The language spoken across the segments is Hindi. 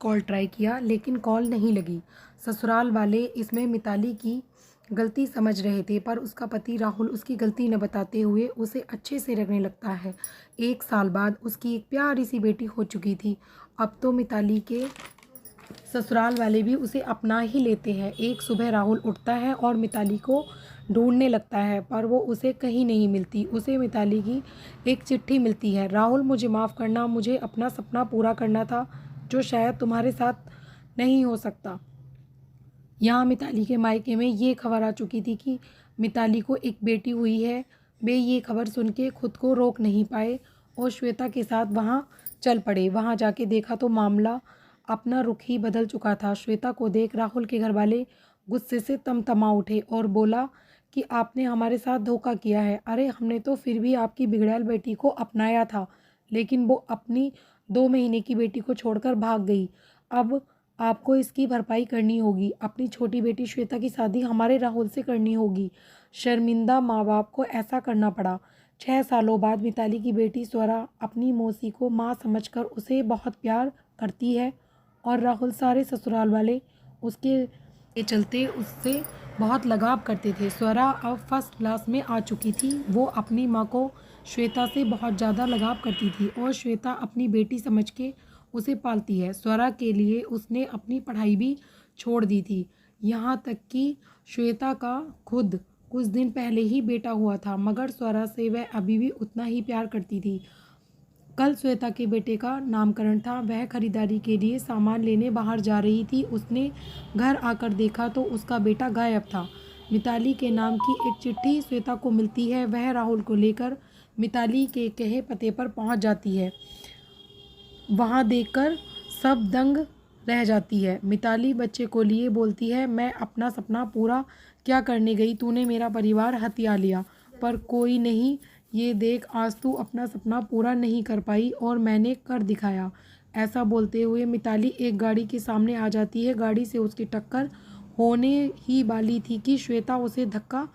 कॉल ट्राई किया लेकिन कॉल नहीं लगी। ससुराल वाले इसमें मिताली की गलती समझ रहे थे, पर उसका पति राहुल उसकी गलती न बताते हुए उसे अच्छे से रखने लगता है। 1 साल बाद उसकी एक प्यारी सी बेटी हो चुकी थी। अब तो मिताली के ससुराल वाले भी उसे अपना ही लेते हैं। एक सुबह राहुल उठता है और मिताली को ढूंढने लगता है, पर वो उसे कहीं नहीं मिलती। उसे मिताली की एक चिट्ठी मिलती है। राहुल, मुझे माफ़ करना, मुझे अपना सपना पूरा करना था जो शायद तुम्हारे साथ नहीं हो सकता। यहाँ मिताली के मायके में ये खबर आ चुकी थी कि मिताली को एक बेटी हुई है। वे ये खबर सुन के खुद को रोक नहीं पाए और श्वेता के साथ वहाँ चल पड़े। वहाँ जाके देखा तो मामला अपना रुख ही बदल चुका था। श्वेता को देख राहुल के घर वाले गुस्से से तमतमा उठे और बोला कि आपने हमारे साथ धोखा किया है। अरे, हमने तो फिर भी आपकी बिगड़ैल बेटी को अपनाया था, लेकिन वो अपनी 2 महीने की बेटी को छोड़कर भाग गई। अब आपको इसकी भरपाई करनी होगी। अपनी छोटी बेटी श्वेता की शादी हमारे राहुल से करनी होगी। शर्मिंदा माँ बाप को ऐसा करना पड़ा। 6 सालों बाद मिताली की बेटी स्वरा अपनी मौसी को माँ समझकर उसे बहुत प्यार करती है और राहुल सारे ससुराल वाले उसके के चलते उससे बहुत लगाव करते थे। स्वरा अब फर्स्ट क्लास में आ चुकी थी। वो अपनी माँ को श्वेता से बहुत ज़्यादा लगाव करती थी और श्वेता अपनी बेटी समझ के उसे पालती है। स्वरा के लिए उसने अपनी पढ़ाई भी छोड़ दी थी। यहाँ तक कि श्वेता का खुद कुछ दिन पहले ही बेटा हुआ था, मगर स्वरा से वह अभी भी उतना ही प्यार करती थी। कल श्वेता के बेटे का नामकरण था। वह खरीदारी के लिए सामान लेने बाहर जा रही थी। उसने घर आकर देखा तो उसका बेटा गायब था। मिताली के नाम की एक चिट्ठी श्वेता को मिलती है। वह राहुल को लेकर मिताली के कहे पते पर पहुंच जाती है। वहां देखकर सब दंग रह जाती है। मिताली बच्चे को लिए बोलती है, मैं अपना सपना पूरा क्या करने गई, तूने मेरा परिवार हथिया लिया, पर कोई नहीं, ये देख आज तू अपना सपना पूरा नहीं कर पाई और मैंने कर दिखाया। ऐसा बोलते हुए मिताली एक गाड़ी के सामने आ जाती है। गाड़ी से उसकी टक्कर होने ही वाली थी कि श्वेता उसे धक्का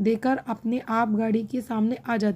देकर अपने आप गाड़ी के सामने आ जाती